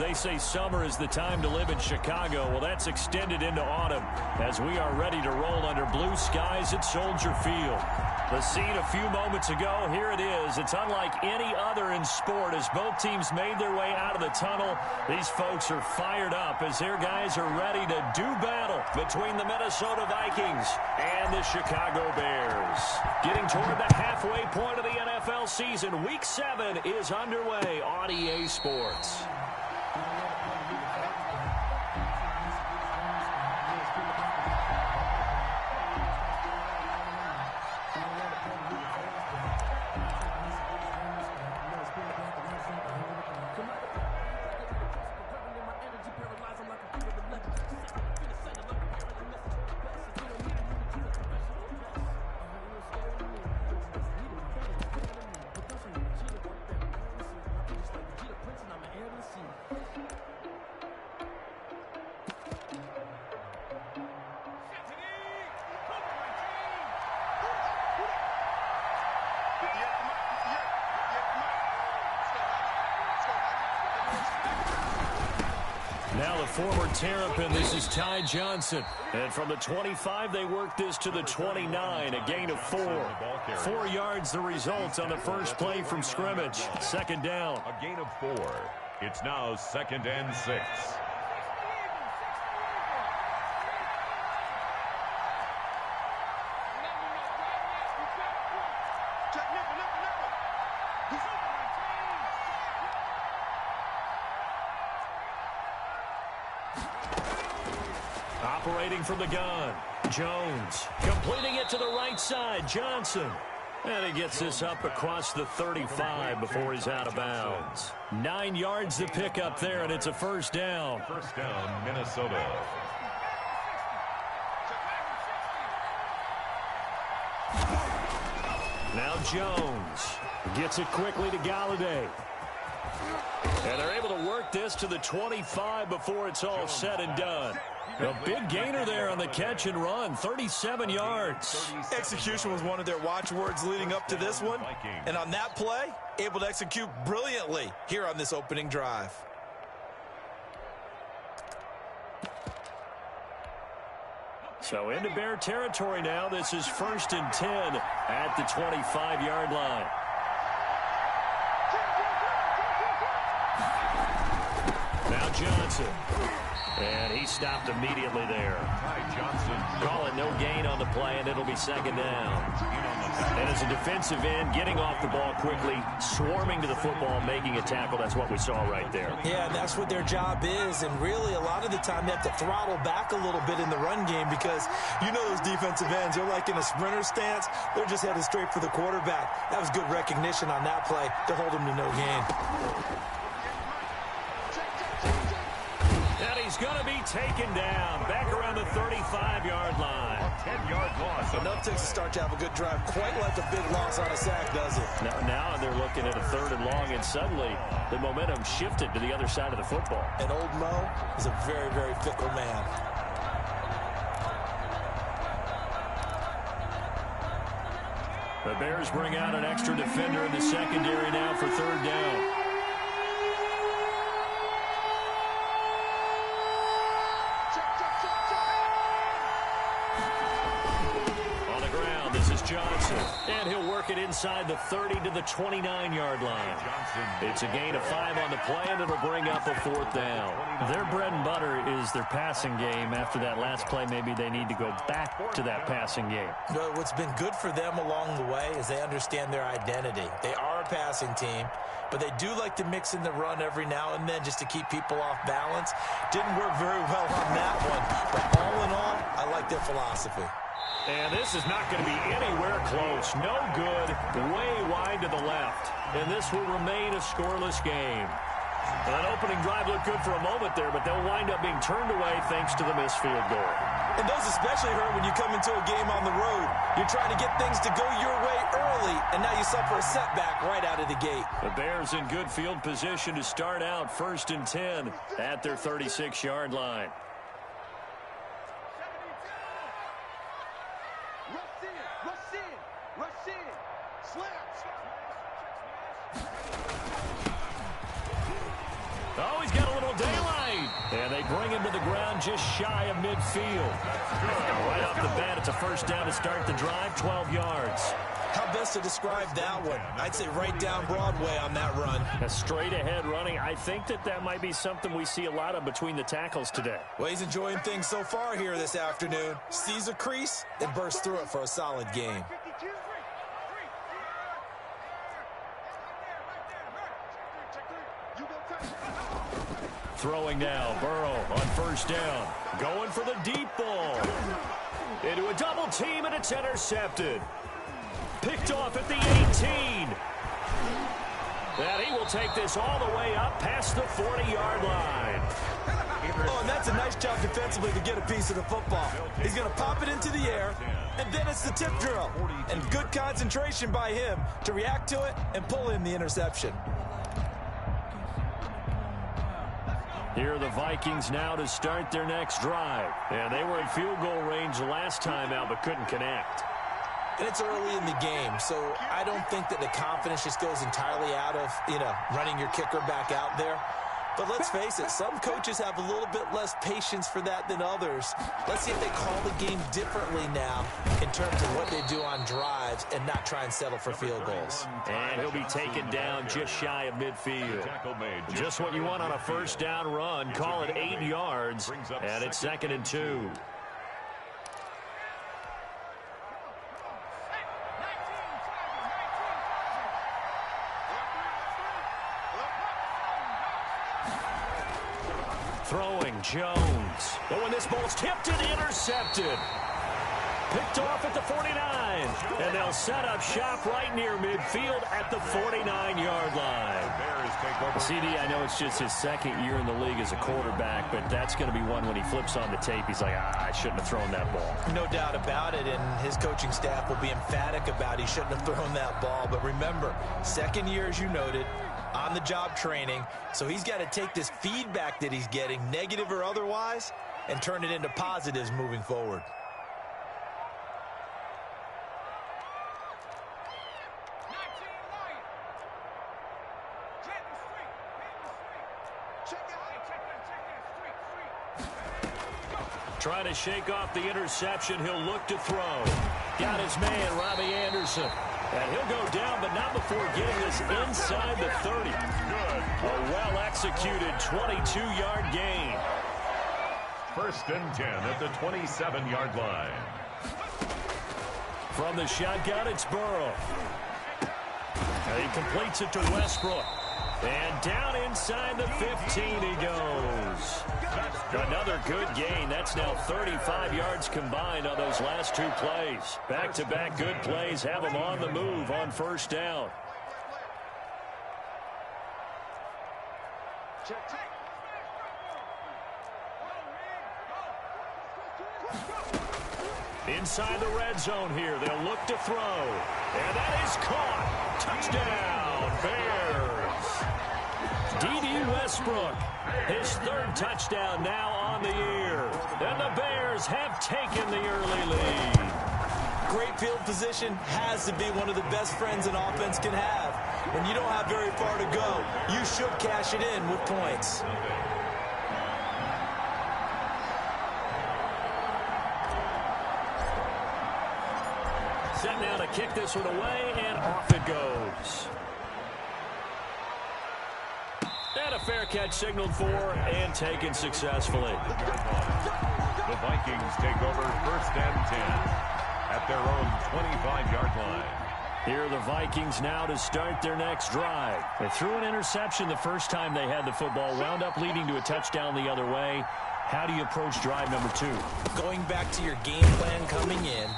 They say summer is the time to live in Chicago. Well, that's extended into autumn as we are ready to roll under blue skies at Soldier Field. The scene a few moments ago, here it is. It's unlike any other in sport as both teams made their way out of the tunnel. These folks are fired up as their guys are ready to do battle between the Minnesota Vikings and the Chicago Bears. Getting toward the halfway point of the NFL season, Week 7 is underway on EA Sports. Now the former Terrapin, this is Ty Johnson. And from the 25, they work this to the 29, a gain of 4. 4 yards the result on the first play from scrimmage. Second down. A gain of 4. It's now 2nd and 6. Operating from the gun, Jones. Completing it to the right side, Johnson. And he gets this up across the 35 before he's out of bounds. 9 yards to pick up there, and it's a first down. First down, Minnesota. Now Jones gets it quickly to Galladay. And they're able to work this to the 25 before it's all said and done. A big gainer there on the catch and run, 37 yards. Execution was one of their watchwords leading up to this one. And on that play, able to execute brilliantly here on this opening drive. So into Bear territory now. This is 1st and 10 at the 25-yard line. Now Johnson. And he stopped immediately there. Johnson. Call it no gain on the play, and it'll be second down. And as a defensive end, getting off the ball quickly, swarming to the football, making a tackle, that's what we saw right there. Yeah, that's what their job is, and really a lot of the time they have to throttle back a little bit in the run game because you know those defensive ends, they're like in a sprinter stance. They're just headed straight for the quarterback. That was good recognition on that play to hold him to no gain. He's going to be taken down back around the 35-yard line. A 10-yard loss. Enough to start to have a good drive, quite like a big loss on a sack, does it? Now they're looking at a 3rd and long, and suddenly the momentum shifted to the other side of the football. And old Mo is a very, very fickle man. The Bears bring out an extra defender in the secondary now for 3rd down. Johnson, and he'll work it inside the 30 to the 29-yard line. It's a gain of 5 on the play, and it'll bring up a 4th down. Their bread and butter is their passing game. After that last play, maybe they need to go back to that passing game. But what's been good for them along the way is they understand their identity. They are a passing team, but they do like to mix in the run every now and then just to keep people off balance. Didn't work very well on that one, but all in all, I like their philosophy. And this is not going to be anywhere close. No good. Way wide to the left. And this will remain a scoreless game. That opening drive looked good for a moment there, but they'll wind up being turned away thanks to the missed field goal. And those especially hurt when you come into a game on the road. You're trying to get things to go your way early, and now you suffer a setback right out of the gate. The Bears in good field position to start out 1st and 10 at their 36-yard line. And they bring him to the ground just shy of midfield. Right off the bat, it's a first down to start the drive, 12 yards. How best to describe that one? I'd say right down Broadway on that run. A straight ahead running. I think that might be something we see a lot of between the tackles today. Well, he's enjoying things so far here this afternoon. Sees a crease and bursts through it for a solid game. Throwing now, Burrow on first down. Going for the deep ball. Into a double team, and it's intercepted. Picked off at the 18. And he will take this all the way up past the 40-yard line. Oh, and that's a nice job defensively to get a piece of the football. He's going to pop it into the air, and then it's the tip drill. And good concentration by him to react to it and pull in the interception. Here are the Vikings now to start their next drive. And they were in field goal range last time out, but couldn't connect. And it's early in the game, so I don't think that the confidence just goes entirely out of, running your kicker back out there. But let's face it, some coaches have a little bit less patience for that than others. Let's see if they call the game differently now in terms of what they do on drives and not try and settle for field goals. And he'll be taken down just shy of midfield. Just what you want on a first down run. Call it 8 yards, and it's 2nd and 2. Throwing Jones. But when this ball's tipped and intercepted. Picked off at the 49. And they'll set up shop right near midfield at the 49-yard line. CD, I know it's just his second year in the league as a quarterback, but that's going to be one when he flips on the tape. He's like, I shouldn't have thrown that ball. No doubt about it, and his coaching staff will be emphatic about he shouldn't have thrown that ball. But remember, second year, as you noted, on-the-job training, so he's got to take this feedback that he's getting, negative or otherwise, and turn it into positives moving forward. Trying to shake off the interception. He'll look to throw. Got his man, Robbie Anderson. And he'll go down, but not before getting this inside the 30. A well-executed 22-yard gain. 1st and 10 at the 27-yard line. From the shotgun, it's Burrow. And he completes it to Westbrook. And down inside the 15 he goes. Another good gain. That's now 35 yards combined on those last 2 plays. Back-to-back good plays have him on the move on first down. Inside the red zone here. They'll look to throw. And that is caught. Touchdown, Bears. D.D. Westbrook, his 3rd touchdown now on the year. And the Bears have taken the early lead. Great field position has to be one of the best friends an offense can have. When you don't have very far to go, you should cash it in with points. Set now to kick this one away, and off it goes. And a fair catch signaled for and taken successfully. The Vikings take over 1st and 10 at their own 25-yard line. Here are the Vikings now to start their next drive. They threw an interception the first time they had the football, wound up leading to a touchdown the other way. How do you approach drive number 2? Going back to your game plan coming in,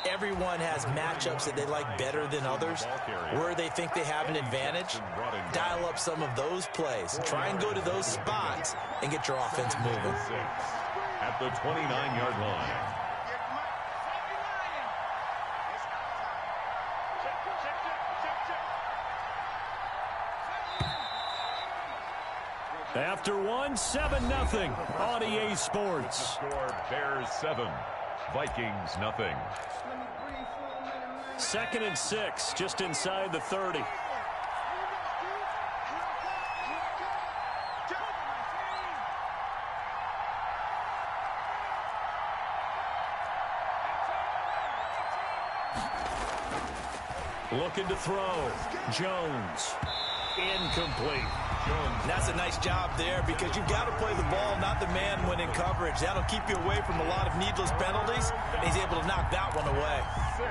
everyone has matchups that they like better than others, where they think they have an advantage. Dial up some of those plays. Try and go to those spots and get your offense moving. At the 29-yard line. After one, 7-0 on EA Sports. Score Bears 7, Vikings nothing. 2nd and 6, just inside the 30. Looking to throw. Jones. Incomplete. That's a nice job there because you've got to play the ball, not the man when in coverage. That'll keep you away from a lot of needless penalties, and he's able to knock that one away. 6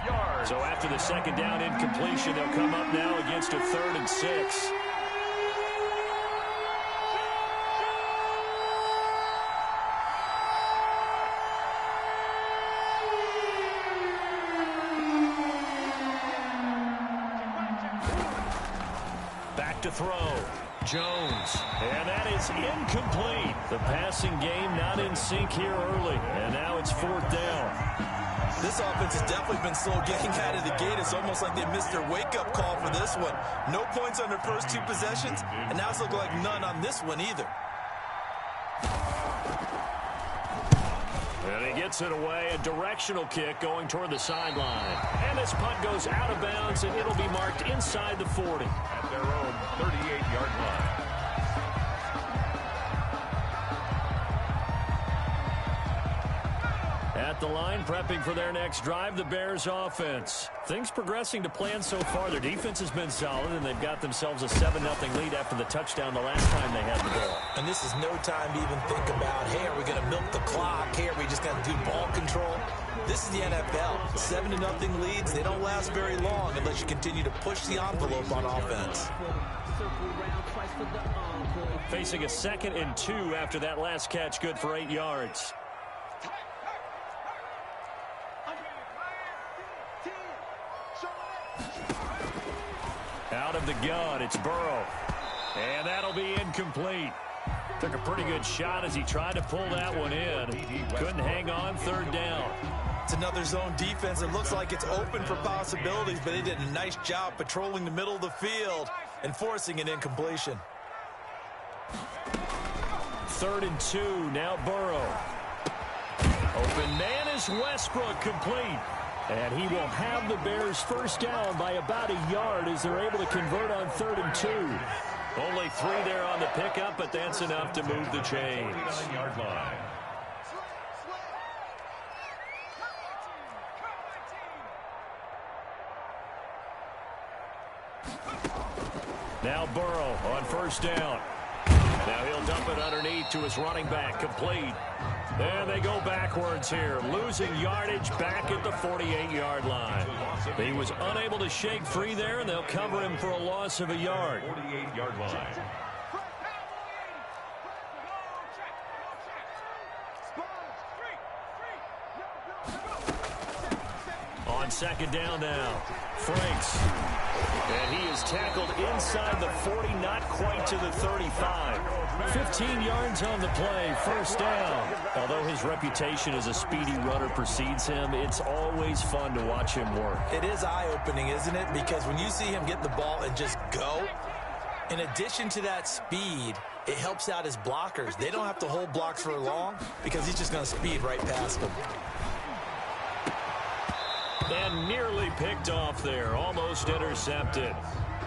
yards. So after the second down incompletion, they'll come up now against a 3rd and 6. Back to throw. Jones. And that is incomplete. The passing game not in sync here early. And now it's 4th down. This offense has definitely been slow getting out of the gate. It's almost like they missed their wake-up call for this one. No points on their first 2 possessions, and now it's looking like none on this one either. And he gets it away. A directional kick going toward the sideline. And this punt goes out of bounds, and it'll be marked inside the 40. At their own 38-yard line. At the line, prepping for their next drive, the Bears offense. Things progressing to plan so far. Their defense has been solid, and they've got themselves a 7-0 lead after the touchdown the last time they had the ball. And this is no time to even think about, hey, are we going to milk the clock? Hey, are we just going to do ball control? This is the NFL. 7-0 leads, they don't last very long unless you continue to push the envelope on offense. Facing a 2nd and 2 after that last catch, good for 8 yards. Out of the gun, it's Burrow. And that'll be incomplete. Took a pretty good shot as he tried to pull that one in. Couldn't hang on, 3rd down. It's another zone defense. It looks like it's open for possibilities, but they did a nice job patrolling the middle of the field and forcing an incompletion. 3rd and 2, now Burrow. Open man is Westbrook, complete. And he will have the Bears first down by about a yard as they're able to convert on 3rd and 2. Only 3 there on the pickup, but that's enough to move the chains. 9-yard line. Now Burrow on 1st down. Now he'll dump it underneath to his running back, complete. And they go backwards here, losing yardage back at the 48-yard line. He was unable to shake free there, and they'll cover him for a loss of a yard. 48-yard line. On 2nd down now, Franks. And he is tackled inside the 40, not quite to the 35. 15 yards on the play, 1st down. Although his reputation as a speedy runner precedes him, it's always fun to watch him work. It is eye-opening, isn't it? Because when you see him get the ball and just go, in addition to that speed, it helps out his blockers. They don't have to hold blocks for long because he's just going to speed right past them. And nearly picked off there, almost intercepted.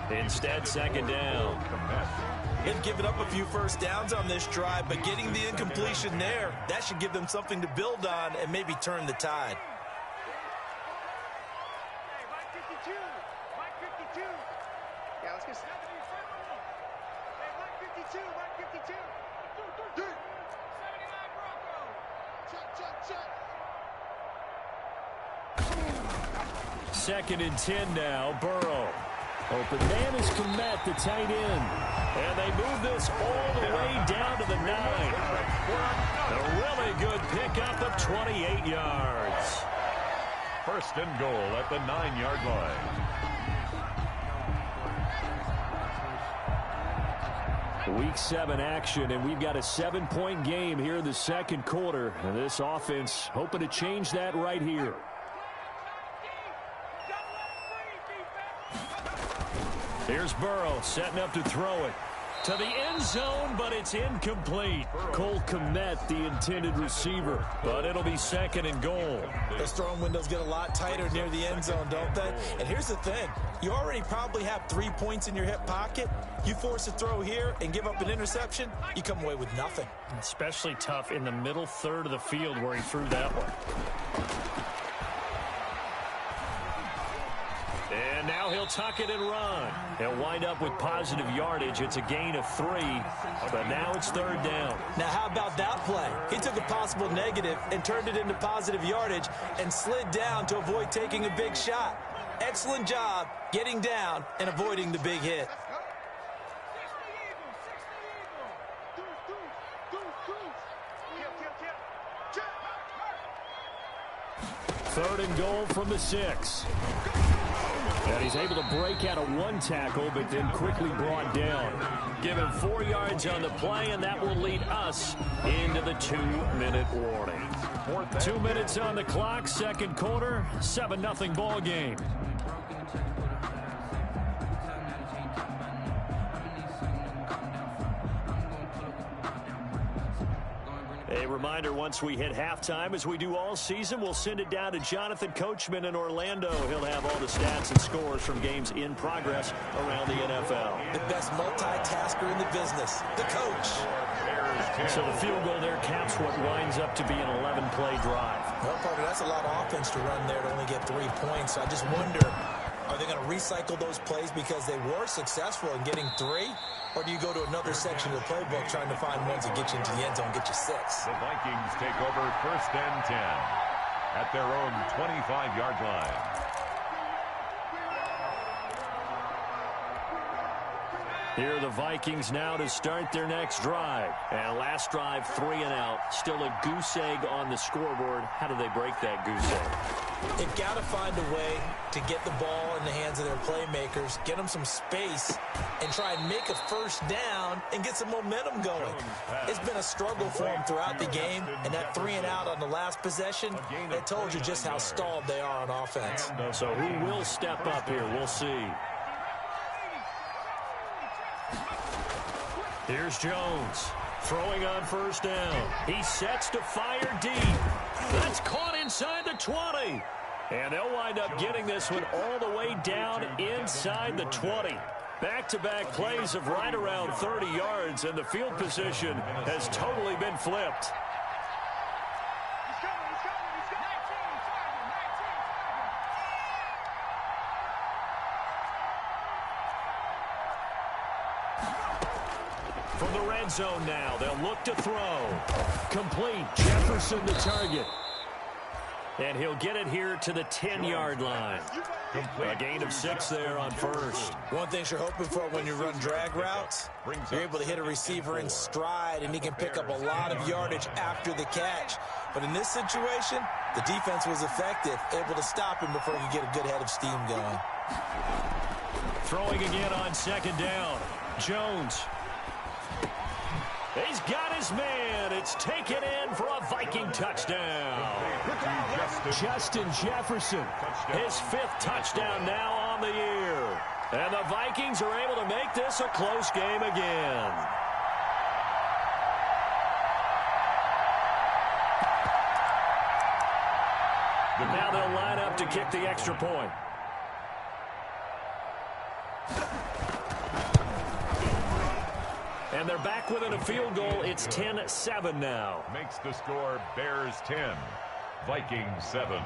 Instead, 2nd down. They've given up a few first downs on this drive, but getting the incompletion there, that should give them something to build on and maybe turn the tide. Second and 10 now, Burrow. Open man is Komet, the tight end. And they move this all the way down to the 9. A really good pickup of 28 yards. 1st and goal at the 9-yard line. Week 7 action, and we've got a 7-point game here in the 2nd quarter. And this offense hoping to change that right here. Here's Burrow setting up to throw it to the end zone, but it's incomplete. Cole Komet, the intended receiver, but it'll be 2nd and goal. Those throwing windows get a lot tighter near the end zone, don't they? And here's the thing. You already probably have 3 points in your hip pocket. You force a throw here and give up an interception, you come away with nothing. Especially tough in the middle 3rd of the field where he threw that one. he'll tuck it and run. He'll wind up with positive yardage. It's a gain of 3, but now it's 3rd down. Now, how about that play? He took a possible negative and turned it into positive yardage and slid down to avoid taking a big shot. Excellent job getting down and avoiding the big hit. 3rd and goal from the 6. And he's able to break out of 1 tackle, but then quickly brought down. Give him 4 yards on the play, and that will lead us into the 2-minute warning. 2 minutes on the clock, 2nd quarter, 7-0 ball game. A reminder, once we hit halftime, as we do all season, we'll send it down to Jonathan Coachman in Orlando. He'll have all the stats and scores from games in progress around the NFL. The best multitasker in the business, the coach. So the field goal there caps what winds up to be an 11-play drive. Well, Parker, that's a lot of offense to run there to only get 3 points. I just wonder, are they going to recycle those plays because they were successful in getting 3? Or do you go to another section of the playbook trying to find ones that get you into the end zone, get you 6? The Vikings take over 1st and 10 at their own 25-yard line. Here are the Vikings now to start their next drive. And last drive, 3 and out. Still a goose egg on the scoreboard. How do they break that goose egg? They've got to find a way to get the ball in the hands of their playmakers, get them some space, and try and make a 1st down and get some momentum going. It's been a struggle for them throughout the game, and that 3 and out on the last possession, that told you just how stalled they are on offense. So who will step up here? We'll see. Here's Jones throwing on 1st down. He sets to fire deep. That's caught inside the 20. And they'll wind up getting this one all the way down inside the 20. Back-to-back plays of right around 30 yards, and the field position has totally been flipped. From the red zone now, they'll look to throw. Complete. Jefferson the target. And he'll get it here to the 10-yard line. A gain of 6 there on 1st. One thing you're hoping for when you run drag routes, you're able to hit a receiver in stride, and he can pick up a lot of yardage after the catch. But in this situation, the defense was effective, able to stop him before he could get a good head of steam going. Throwing again on 2nd down. Jones. He's got his man. It's taken in for a Viking touchdown. Justin Jefferson. His 5th touchdown now on the year. And the Vikings are able to make this a close game again. Now they'll line up to kick the extra point. And they're back within a field goal. It's 10-7 now. Makes the score Bears 10, Vikings 7.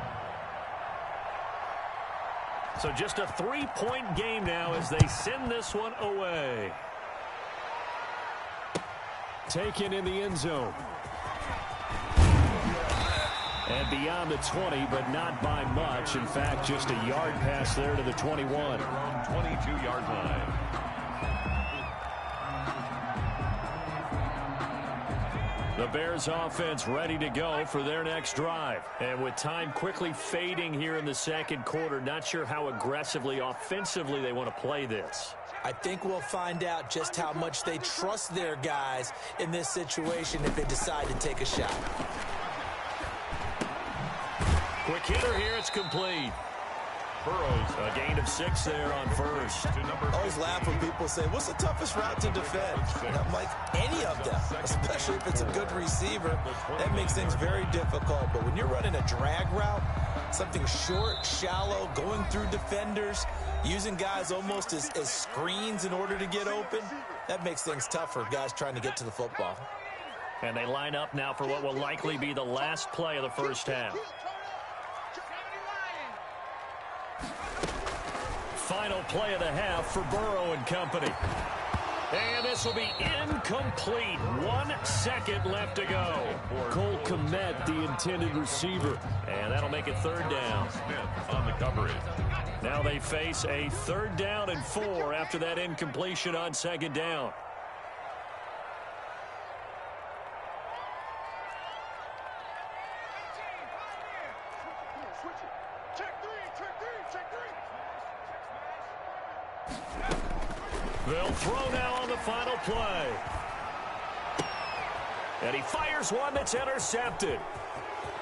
So just a 3-point game now as they send this one away. Taken in the end zone. And beyond the 20, but not by much. In fact, just a yard pass there to the 21. 22-yard line. The Bears offense ready to go for their next drive. And with time quickly fading here in the 2nd quarter, not sure how aggressively, offensively they want to play this. I think we'll find out just how much they trust their guys in this situation if they decide to take a shot. Quick hitter here, it's complete. Burrows. A gain of 6 there on 1st. I always laugh when people say, what's the toughest route to defend? And I'm like, any of them, especially if it's a good receiver. That makes things very difficult. But when you're running a drag route, something short, shallow, going through defenders, using guys almost as screens in order to get open, that makes things tough for guys trying to get to the football. And they line up now for what will likely be the last play of the 1st half. final play of the half for Burrow and company. And this will be incomplete. 1 second left to go. Cole Kmet, the intended receiver. And that'll make it 3rd down. Smith on the coverage. Now they face a 3rd down and 4 after that incompletion on 2nd down. They'll throw now on the final play. And he fires one that's intercepted.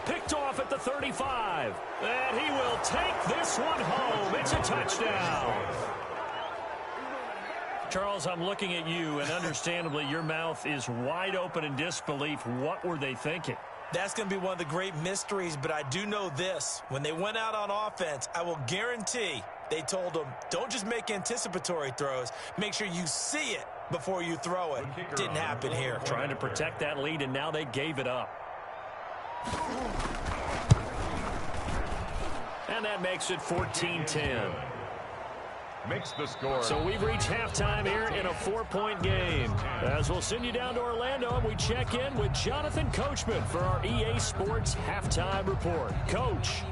Picked off at the 35. And he will take this one home. It's a touchdown. Charles, I'm looking at you, and understandably your mouth is wide open in disbelief. What were they thinking? That's going to be one of the great mysteries, but I do know this. When they went out on offense, I will guarantee they told them, don't just make anticipatory throws. Make sure you see it before you throw it. Didn't happen here. Trying to protect that lead, and now they gave it up. And that makes it 14-10. Makes the score. So we've reached halftime here in a 4-point game. As we'll send you down to Orlando, and we check in with Jonathan Coachman for our EA Sports Halftime Report. Coach.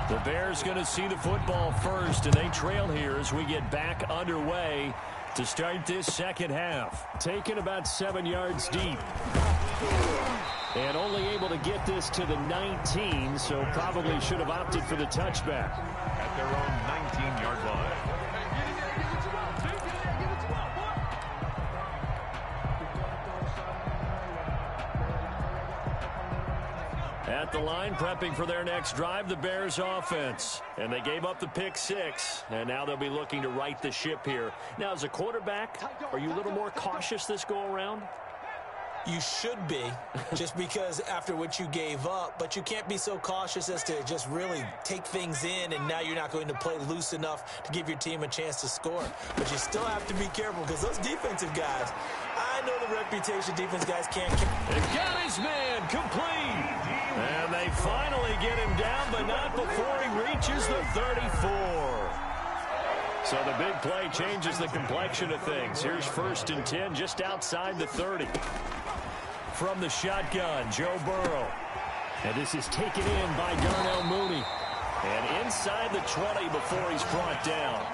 The Bears going to see the football first, and they trail here as we get back underway to start this second half. Taken about 7 yards deep. And only able to get this to the 19, so probably should have opted for the touchback. At their own 19-yard line. At the line, prepping for their next drive, the Bears offense. And they gave up the pick 6, and now they'll be looking to right the ship here. Now, as a quarterback, are you a little more cautious this go-around? You should be, just because after what you gave up, but you can't be so cautious as to just really take things in, and now you're not going to play loose enough to give your team a chance to score. But you still have to be careful, because those defensive guys, I know the reputation defense guys can't. They've got his man complete. And they finally get him down, but not before he reaches the 34. So the big play changes the complexion of things. Here's 1st and 10 just outside the 30. From the shotgun, Joe Burrow. And this is taken in by Darnell Mooney. And inside the 20 before he's brought down.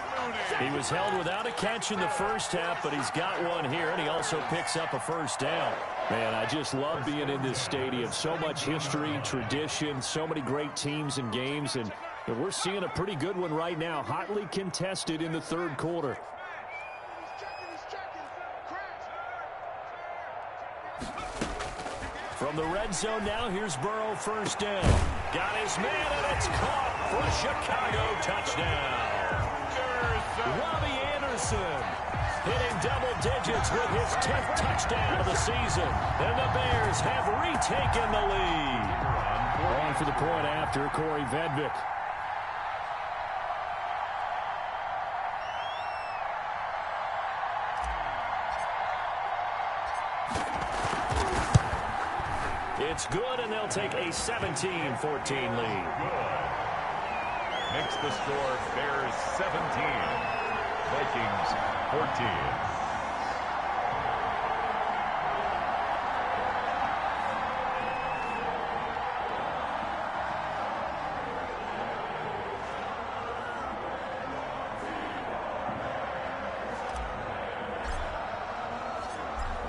He was held without a catch in the first half, but he's got one here, and he also picks up a 1st down. Man, I just love being in this stadium. So much history, tradition, so many great teams and games, and we're seeing a pretty good one right now, hotly contested in the 3rd quarter. From the red zone now, here's Burrow, 1st down. Got his man, and it's caught for a Chicago touchdown. Robbie Anderson hitting double digits with his 10th touchdown of the season. And the Bears have retaken the lead. On for the point after, Corey Vedvik. It's good, and they'll take a 17-14 lead. Makes the score Bears 17, Vikings 14.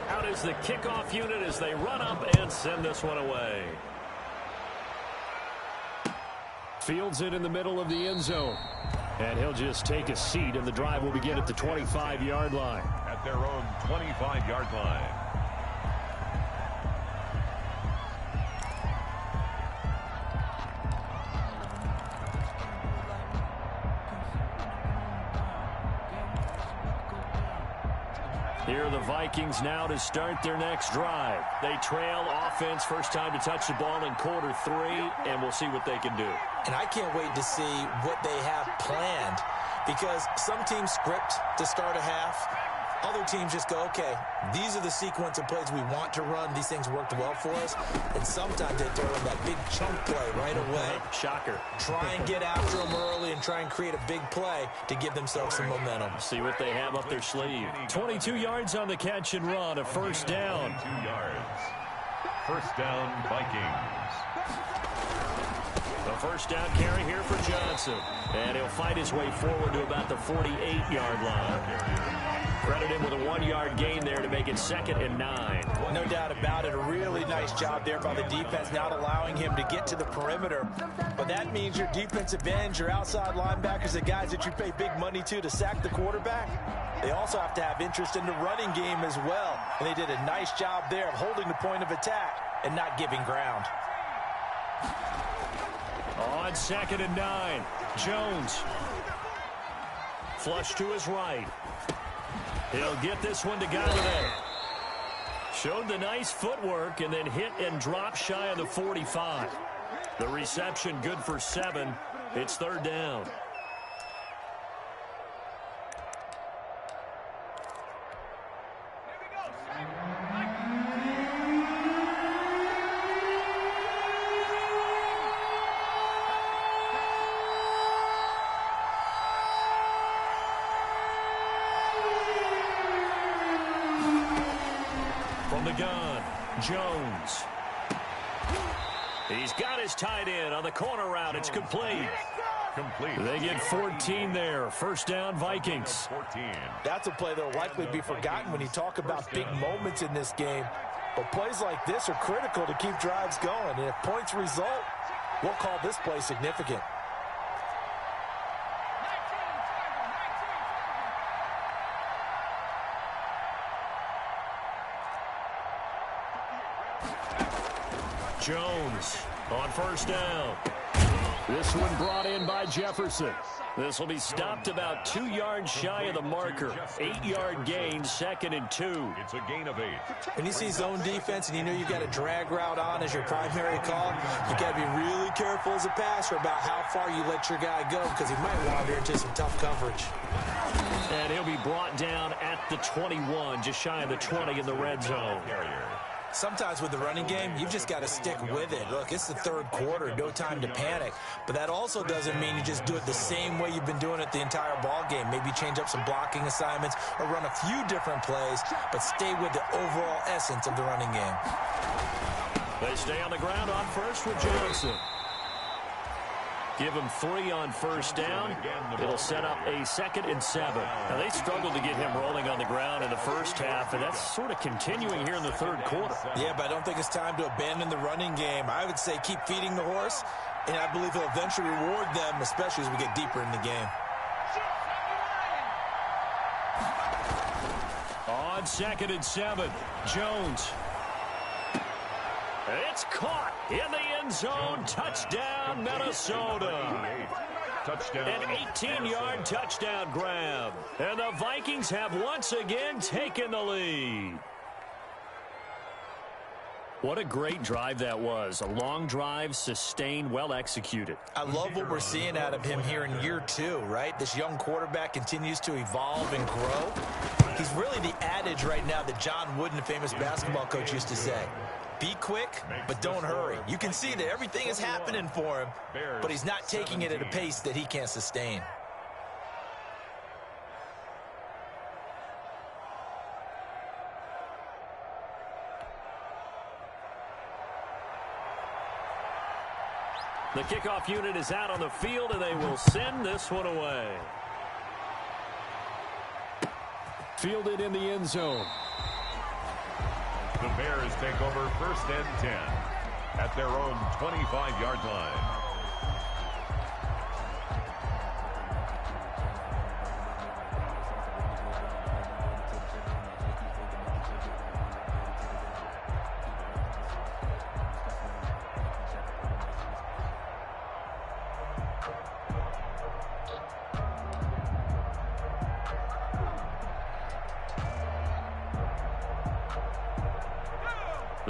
Out is the kickoff unit as they run up and send this one away. Fields it in the middle of the end zone. And he'll just take a seat, and the drive will begin at the 25-yard line. At their own 25-yard line. Here are the Vikings now to start their next drive. They trail offense, first time to touch the ball in quarter 3, and we'll see what they can do. And I can't wait to see what they have planned, because some teams script to start a half. Other teams just go, okay, these are the sequence of plays we want to run. These things worked well for us. And sometimes they throw in that big chunk play right away. Shocker. Try and get after them early and try and create a big play to give themselves some momentum. See what they have up their sleeve. 22 yards on the catch and run, a first down. 22 yards. First down, Vikings. The first down carry here for Johnson. And he'll fight his way forward to about the 48-yard line. Credit him with a 1-yard gain there to make it 2nd and 9. No doubt about it. A really nice job there by the defense, not allowing him to get to the perimeter. But that means your defensive ends, your outside linebackers, the guys that you pay big money to sack the quarterback, they also have to have interest in the running game as well. And they did a nice job there of holding the point of attack and not giving ground. On 2nd and 9, Jones. Flush to his right. He'll get this one to Galladay. Showed the nice footwork and then hit and drop shy of the 45. The reception good for 7. It's 3rd down. From the gun, Jones. He's got his tight end on the corner route. It's complete. They get 14 there. First down, Vikings. 14. That's a play that will likely be forgotten when you talk about big moments in this game. But plays like this are critical to keep drives going. And if points result, we'll call this play significant. Jones on first down. This one brought in by Jefferson. This will be stopped about 2 yards shy of the marker. 8-yard gain, 2nd and 2. It's a gain of 8. When you see zone defense and you know you got a drag route on as your primary call, you got to be really careful as a passer about how far you let your guy go, because he might wander into some tough coverage. And he'll be brought down at the 21, just shy of the 20 in the red zone. Sometimes with the running game, you've just got to stick with it. Look, it's the 3rd quarter, no time to panic. But that also doesn't mean you just do it the same way you've been doing it the entire ball game. Maybe change up some blocking assignments or run a few different plays, but stay with the overall essence of the running game. They stay on the ground on first with Johnson. Give him 3 on first down. It'll set up a 2nd and 7. Now, they struggled to get him rolling on the ground in the first half, and that's sort of continuing here in the 3rd quarter. Yeah, but I don't think it's time to abandon the running game. I would say keep feeding the horse, and I believe he'll eventually reward them, especially as we get deeper in the game. On 2nd and 7, Jones. It's caught in the end zone. Touchdown, Minnesota. Touchdown. An 18-yard touchdown grab. And the Vikings have once again taken the lead. What a great drive that was. A long drive, sustained, well executed. I love what we're seeing out of him here in year 2, right? This young quarterback continues to evolve and grow. He's really the adage right now that John Wooden, the famous basketball coach, used to say. Be quick, but don't hurry. You can see that everything is happening for him, but he's not taking it at a pace that he can't sustain. The kickoff unit is out on the field, and they will send this one away. Fielded in the end zone. The Bears take over 1st and 10 at their own 25-yard line.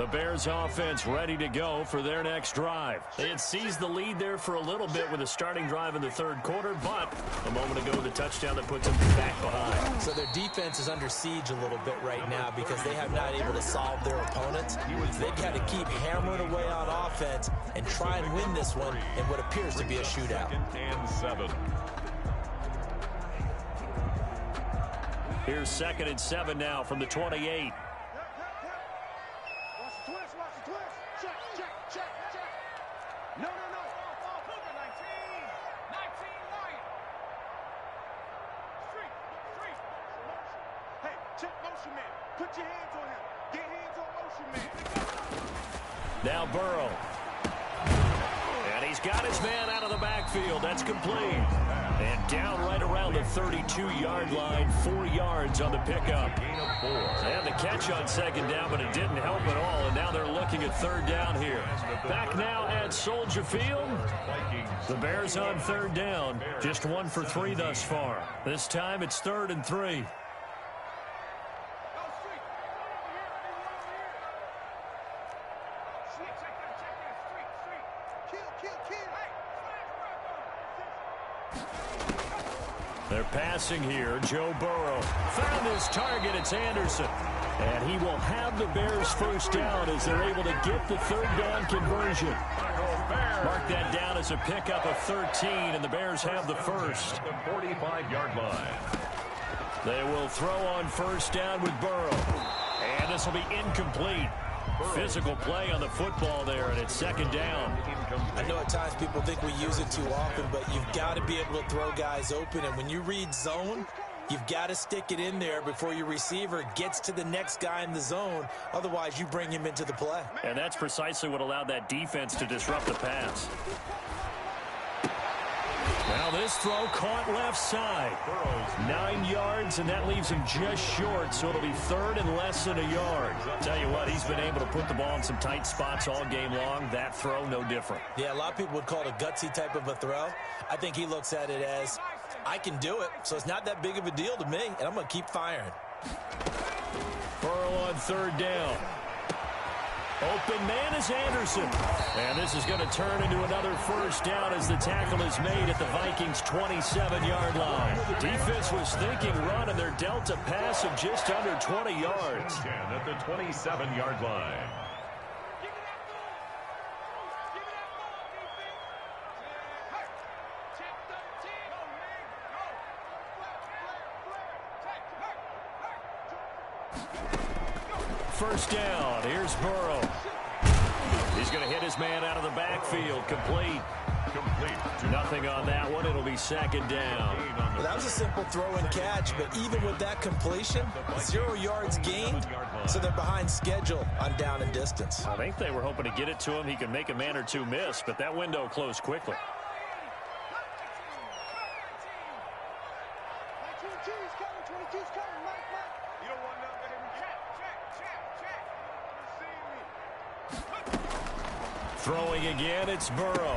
The Bears offense ready to go for their next drive. They had seized the lead there for a little bit with a starting drive in the third quarter, but a moment ago the touchdown that puts them back behind. So their defense is under siege a little bit right now because they have not able to solve their opponents. They've got to keep hammering away on offense and try and win this one in what appears to be a shootout. 2nd and 7. Here's 2nd and 7 now from the 28. Put your hands on him. Get hands on motion, man. Now Burrow. And he's got his man out of the backfield. That's complete. And down right around the 32-yard line. 4 yards on the pickup. And the catch on 2nd down, but it didn't help at all. And now they're looking at 3rd down here. Back now at Soldier Field. The Bears on 3rd down. Just 1 for 3 thus far. This time it's 3rd and 3. They're passing here. Joe Burrow found his target. It's Anderson. And he will have the Bears first down as they're able to get the 3rd down conversion. Mark that down as a pickup of 13, and the Bears have the first. The 45-yard line. They will throw on 1st down with Burrow. And this will be incomplete. Physical play on the football there, and it's 2nd down. I know at times people think we use it too often, but you've got to be able to throw guys open. And when you read zone, you've got to stick it in there before your receiver gets to the next guy in the zone. Otherwise, you bring him into the play. And that's precisely what allowed that defense to disrupt the pass. Now this throw caught left side. 9 yards, and that leaves him just short, so it'll be 3rd and less than a yard. Tell you what, he's been able to put the ball in some tight spots all game long. That throw, no different. Yeah, a lot of people would call it a gutsy type of a throw. I think he looks at it as, I can do it, so it's not that big of a deal to me, and I'm going to keep firing. Burrow on 3rd down. Open man is Anderson. And this is going to turn into another first down as the tackle is made at the Vikings' 27-yard line. Defense was thinking run, and they're dealt a pass of just under 20 yards. At the 27-yard line. First down. Here's Burrow. He's going to hit his man out of the backfield. Complete. Nothing on that one. It'll be 2nd down. Well, that was a simple throw and catch, but even with that completion, 0 yards gained, so they're behind schedule on down and distance. I think they were hoping to get it to him. He could make a man or two miss, but that window closed quickly. Throwing again, it's Burrow.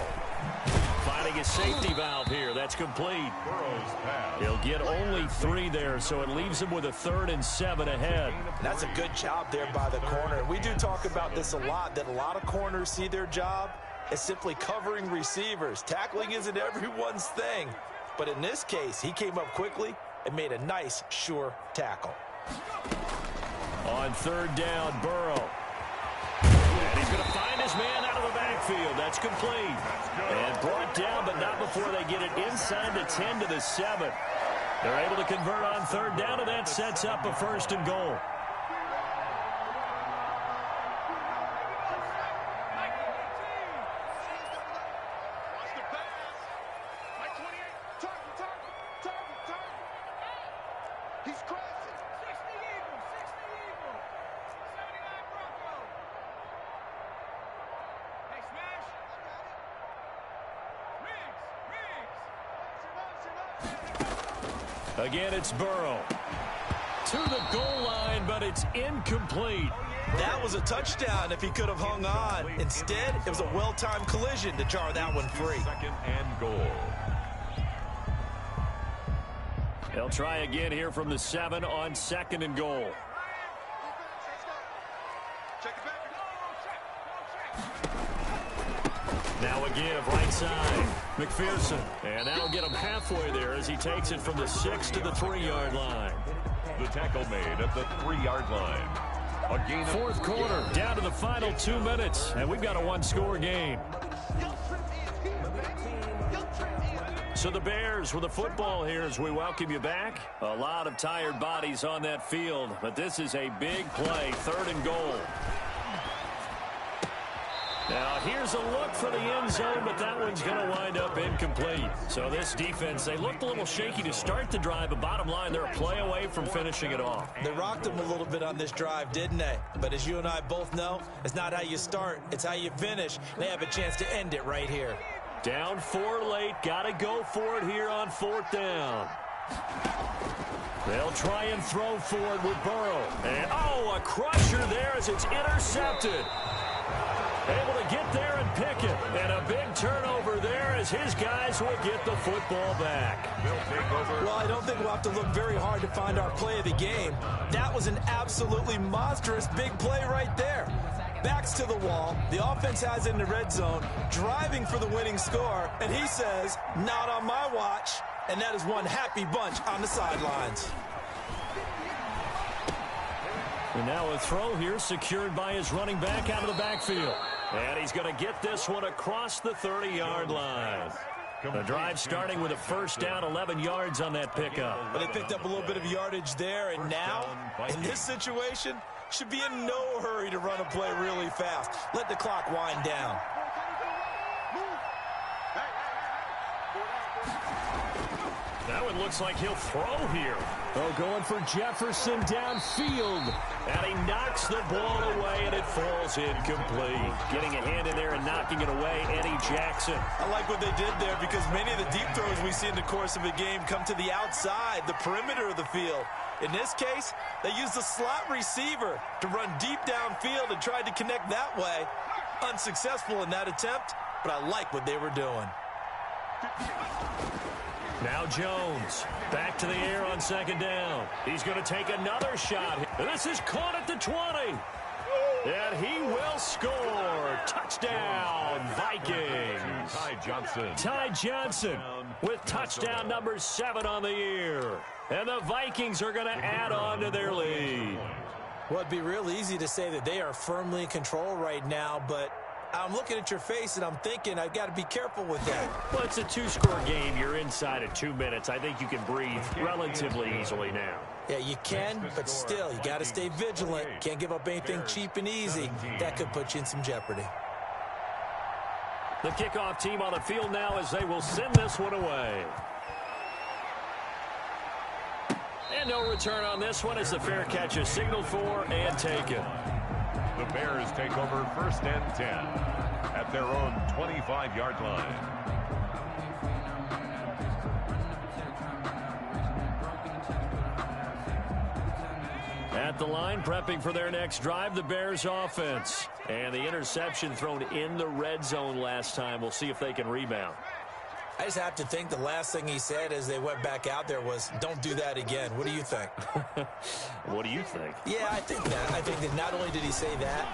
Finding a safety valve here. That's complete. He'll get only 3 there, so it leaves him with a 3rd and 7 ahead. That's a good job there by the corner. We do talk about this a lot, that a lot of corners see their job as simply covering receivers. Tackling isn't everyone's thing. But in this case, he came up quickly and made a nice, sure tackle. On 3rd down, Burrow. And he's going to find his man out of the backfield. That's complete. And brought down, but not before they get it inside the 10 to the 7. They're able to convert on 3rd down, and that sets up a 1st and goal. Again, it's Burrow. To the goal line, but it's incomplete. That was a touchdown if he could have hung on. Instead, it was a well-timed collision to jar that one free. 2nd and goal. They'll try again here from the 7 on 2nd and goal. Check it back. Now a give, right side. McPherson. And that'll get him halfway there as he takes it from the 6 to the 3-yard line. The tackle made at the 3-yard line. A gain Fourth quarter, down to the final 2 minutes, and we've got a one-score game. So the Bears with the football here as we welcome you back. A lot of tired bodies on that field, but this is a big play, 3rd and goal. Now, here's a look for the end zone, but that one's going to wind up incomplete. So this defense, they looked a little shaky to start the drive, but bottom line, they're a play away from finishing it off. They rocked them a little bit on this drive, didn't they? But as you and I both know, it's not how you start, it's how you finish. They have a chance to end it right here. Down 4 late, got to go for it here on 4th down. They'll try and throw for it with Burrow. And, a crusher there as it's intercepted. Able to get there and pick it. And a big turnover there as his guys will get the football back. Well, I don't think we'll have to look very hard to find our play of the game. That was an absolutely monstrous big play right there. Backs to the wall. The offense has it in the red zone, driving for the winning score. And he says, not on my watch. And that is one happy bunch on the sidelines. And now a throw here secured by his running back out of the backfield. And he's going to get this one across the 30-yard line. The drive starting with a first down, 11 yards on that pickup. But they picked up a little bit of yardage there, and now, in this situation, should be in no hurry to run a play really fast. Let the clock wind down. Now it looks like he'll throw here. Going for Jefferson downfield. And he knocks the ball away, and it falls incomplete. Getting a hand in there and knocking it away, Eddie Jackson. I like what they did there because many of the deep throws we see in the course of a game come to the outside, the perimeter of the field. In this case, they used the slot receiver to run deep downfield and tried to connect that way. Unsuccessful in that attempt, but I like what they were doing. Now Jones, back to the air on 2nd down. He's going to take another shot. And this is caught at the 20. And he will score. Touchdown, Vikings. Ty Johnson with touchdown number 7 on the year. And the Vikings are going to add on to their lead. Well, it'd be real easy to say that they are firmly in control right now, but I'm looking at your face and I'm thinking I've got to be careful with that. Well, it's a 2-score game. You're inside at 2 minutes. I think you can breathe relatively easily now. Yeah, you can, but still, you got to stay vigilant. Can't give up anything cheap and easy. That could put you in some jeopardy. The kickoff team on the field now as they will send this one away. And no return on this one as the fair catch is signaled for and taken. The Bears take over 1st and 10 at their own 25-yard line. At the line, prepping for their next drive, the Bears offense. And the interception thrown in the red zone last time. We'll see if they can rebound. I just have to think the last thing he said as they went back out there was, don't do that again. What do you think? What do you think? Yeah, I think that. I think that not only did he say that,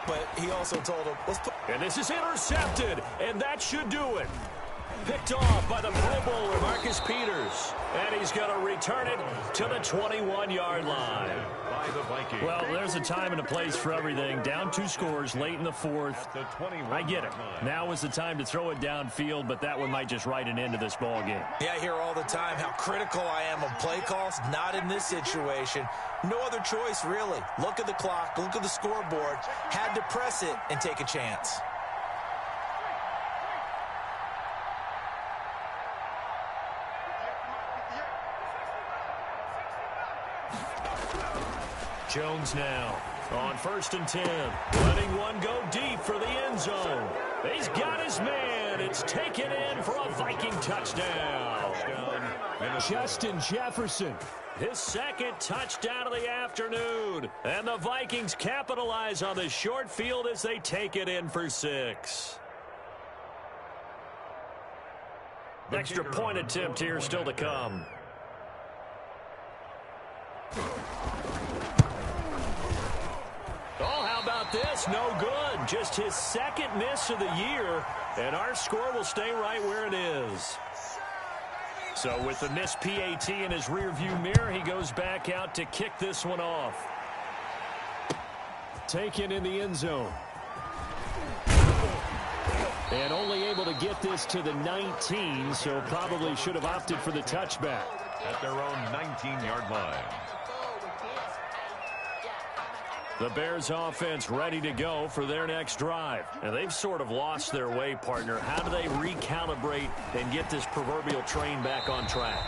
but he also told him, let's put... And this is intercepted, and that should do it. Picked off by the Pro Bowler, Marcus Peters. And he's going to return it to the 21-yard line. Well, there's a time and a place for everything. Down 2 scores late in the 4th. I get it. Now is the time to throw it downfield, but that one might just write an end to this ball game. Yeah, I hear all the time how critical I am of play calls. Not in this situation. No other choice, really. Look at the clock. Look at the scoreboard. Had to press it and take a chance. Jones now on 1st and 10. Letting one go deep for the end zone. He's got his man. It's taken in for a Viking touchdown. Justin Jefferson, his 2nd touchdown of the afternoon. And the Vikings capitalize on the short field as they take it in for 6. Extra point attempt here still to come. Oh, how about this? It's no good. Just his second miss of the year, and our score will stay right where it is. So with the missed PAT in his rearview mirror, he goes back out to kick this one off. Taken in the end zone. And only able to get this to the 19, so probably should have opted for the touchback. At their own 19-yard line. The Bears offense ready to go for their next drive. And they've sort of lost their way, partner. How do they recalibrate and get this proverbial train back on track?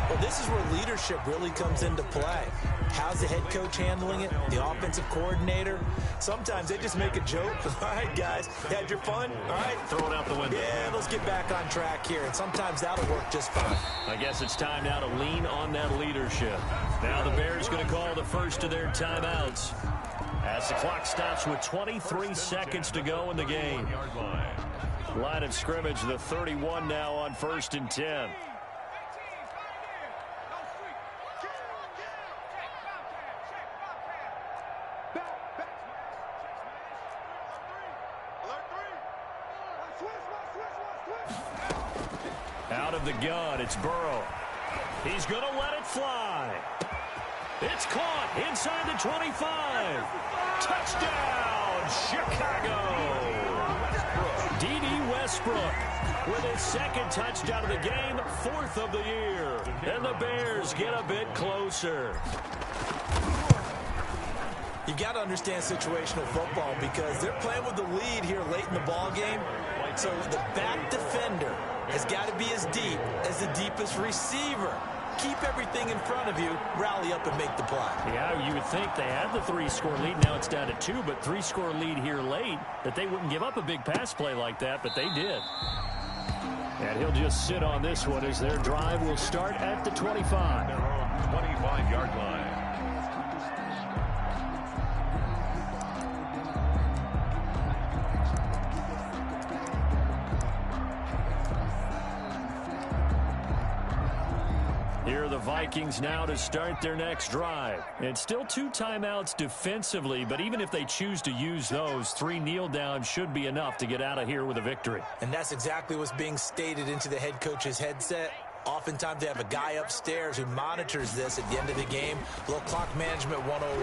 Well, this is where leadership really comes into play. How's the head coach handling it? The offensive coordinator? Sometimes they just make a joke. All right, guys, had your fun? All right. Throw it out the window. Yeah, let's get back on track here. And sometimes that'll work just fine. I guess it's time now to lean on that leadership. Now the Bears going to call the first of their timeouts. As the clock stops with 23 seconds to go in the game. Line of scrimmage, the 31 now on 1st and 10. Out of the gun, it's Burrow. He's going to let it fly. It's caught inside the 25. Touchdown, Chicago. D.D. Westbrook with his second touchdown of the game, 4th of the year. And the Bears get a bit closer. You got to understand situational football because they're playing with the lead here late in the ball game. So the back defender has got to be as deep as the deepest receiver. Keep everything in front of you, rally up and make the play. Yeah, you would think they had the 3-score lead. Now it's down to 2, but 3-score lead here late, that they wouldn't give up a big pass play like that, but they did. And he'll just sit on this one as their drive will start at the 25. Their own 25-yard line. Here are the Vikings now to start their next drive. And still 2 timeouts defensively, but even if they choose to use those, 3 kneel downs should be enough to get out of here with a victory. And that's exactly what's being stated into the head coach's headset. Oftentimes they have a guy upstairs who monitors this at the end of the game. Little clock management 101.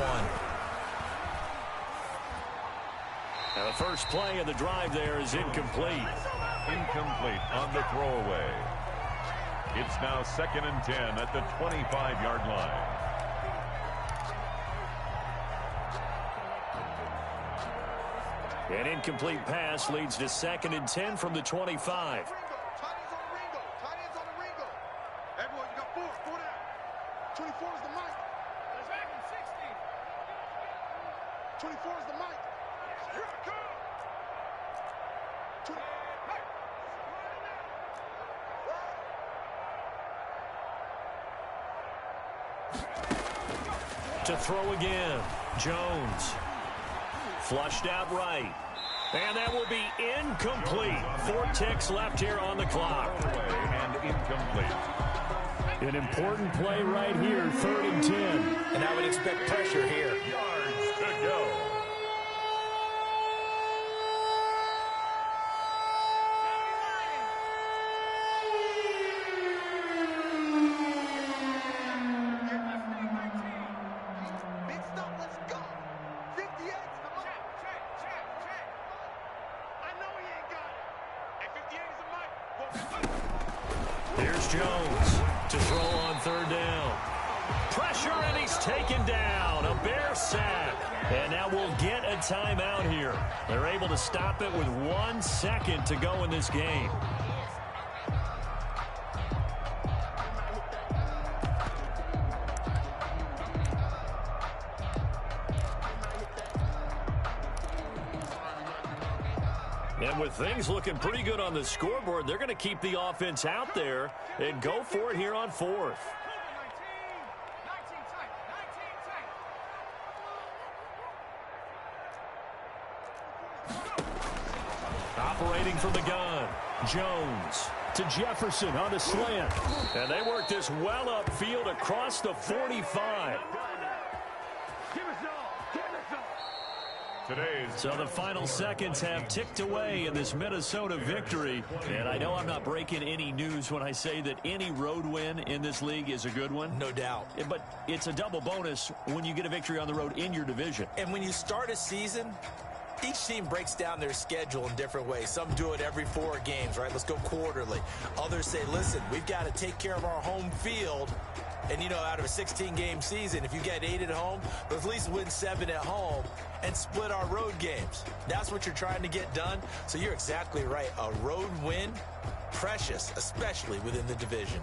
Now the first play of the drive there is incomplete. Incomplete on the throwaway. It's now 2nd and 10 at the 25-yard line. An incomplete pass leads to 2nd and 10 from the 25. Everyone, you got 4 down. 24 is the mic. 24 is the mic. Here I come. To throw again, Jones. Flushed out right. And that will be incomplete. 4 ticks left here on the clock. And incomplete. An important play right here, 3rd and 10. And I would expect pressure here. Yards to go. Here's Jones to throw on 3rd down. Pressure, and he's taken down. A Bear sack. And now we'll get a timeout here. They're able to stop it with 1 second to go in this game. And with things looking pretty good on the scoreboard, they're going to keep the offense out there and go for it here on 4th. Operating from the gun, Jones to Jefferson on the slant. And they work this well upfield across the 45. So the final seconds have ticked away in this Minnesota victory. And I know I'm not breaking any news when I say that any road win in this league is a good one. No doubt. But it's a double bonus when you get a victory on the road in your division. And when you start a season, each team breaks down their schedule in different ways. Some do it every 4 games, right? Let's go quarterly. Others say, listen, we've got to take care of our home field. And, you know, out of a 16-game season, if you get 8 at home, let's at least win 7 at home and split our road games. That's what you're trying to get done. So you're exactly right. A road win, precious, especially within the division.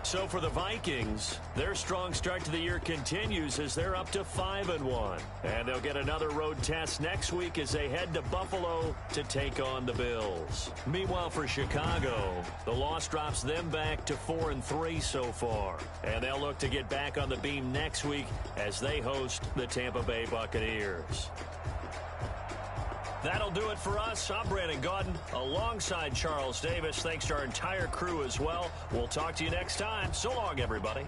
So for the Vikings, their strong start to the year continues as they're up to 5-1. And they'll get another road test next week as they head to Buffalo to take on the Bills. Meanwhile, for Chicago, the loss drops them back to 4-3 so far. And they'll look to get back on the beam next week as they host the Tampa Bay Buccaneers. That'll do it for us. I'm Brandon Gaudin alongside Charles Davis. Thanks to our entire crew as well. We'll talk to you next time. So long, everybody.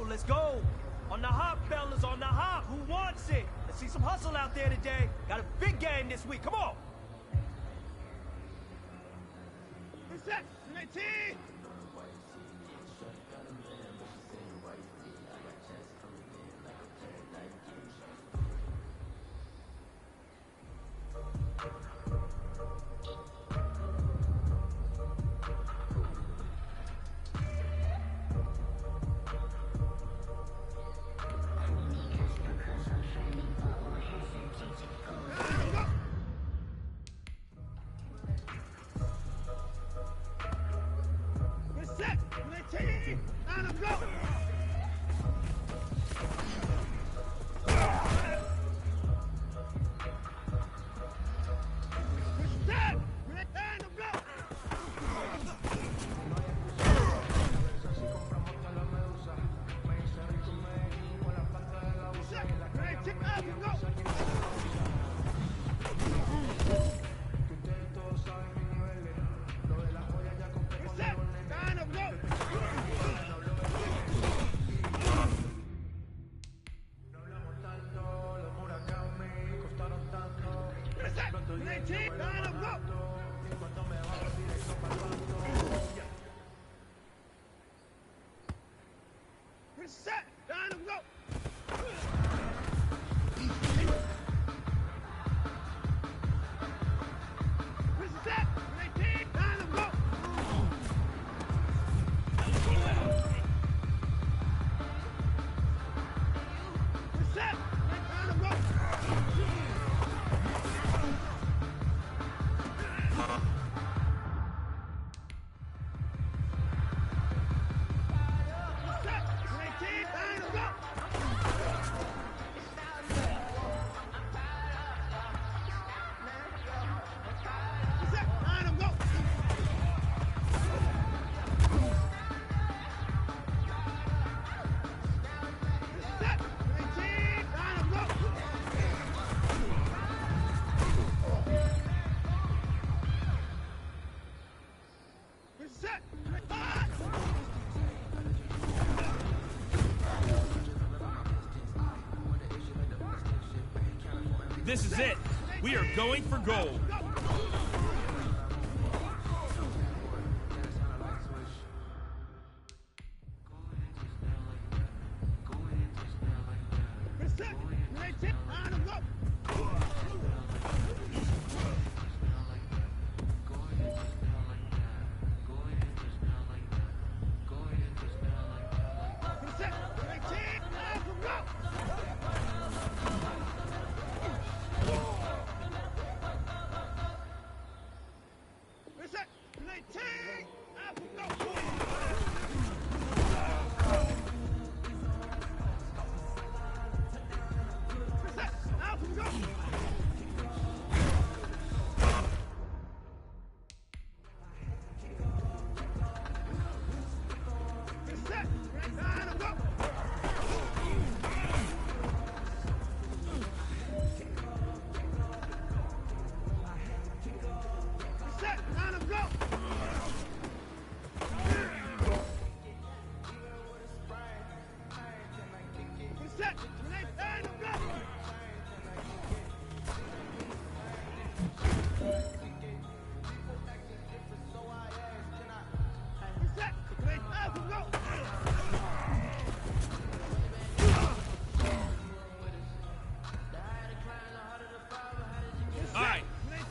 Let's go. On the hop, fellas, on the hop. Who wants it? Let's see some hustle out there today. Got a big game this week. Come on. Reset, Smitty! This is it. We are going for gold.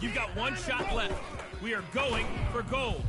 You've got one shot left. We are going for gold.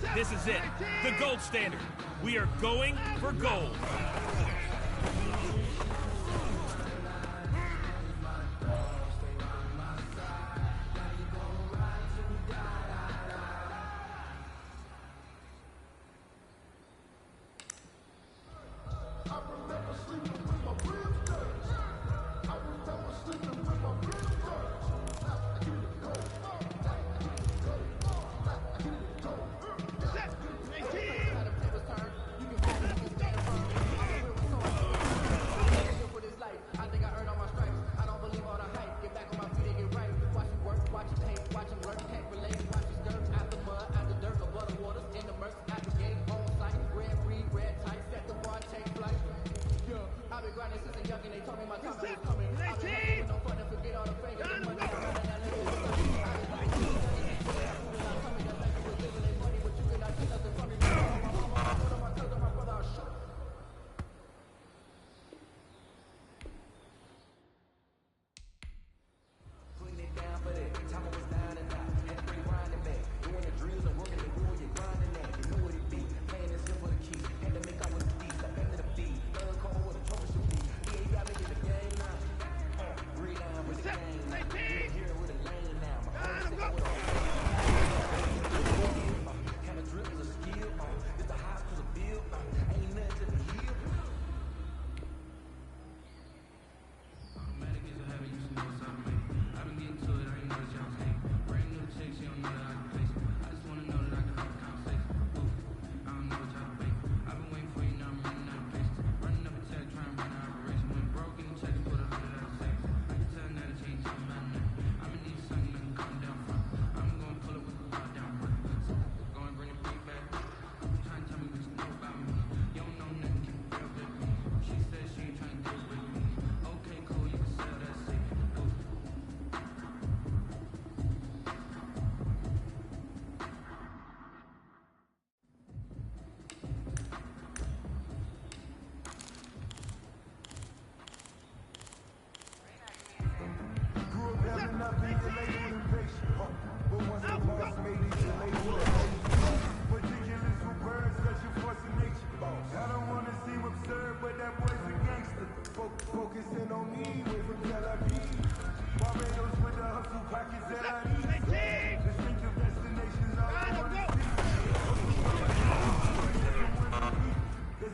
Hey, this is it. The gold standard. We are going for gold.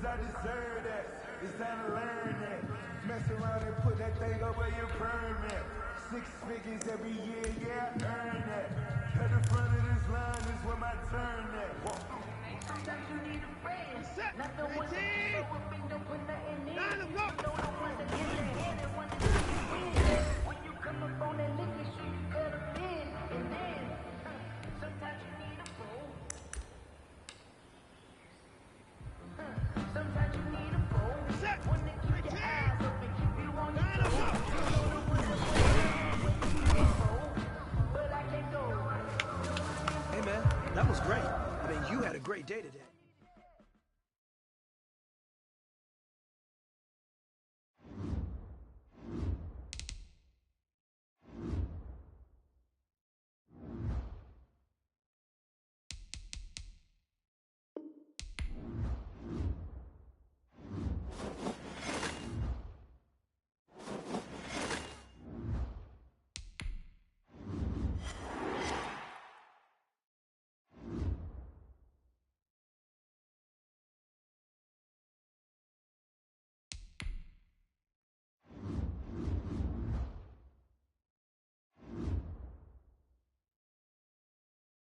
I deserve that. It's time to learn that. Mess around and put that thing up where your permit. 6 figures every year, yeah, I earn that. At the front of this line is where my turn at. Sometimes you need a friend. Not the one that you so up and don't put nothing in. You know the ones that get their head and want to win. When you come up on that lick, make sure you cut them in. And then, sometimes you need a fool. Sometimes you need a fool. One to keep your eyes open, keep you on your toes. You know the ones that want to when you get bold. But I can't go. Hey man, that was great. I mean, you had a great day today.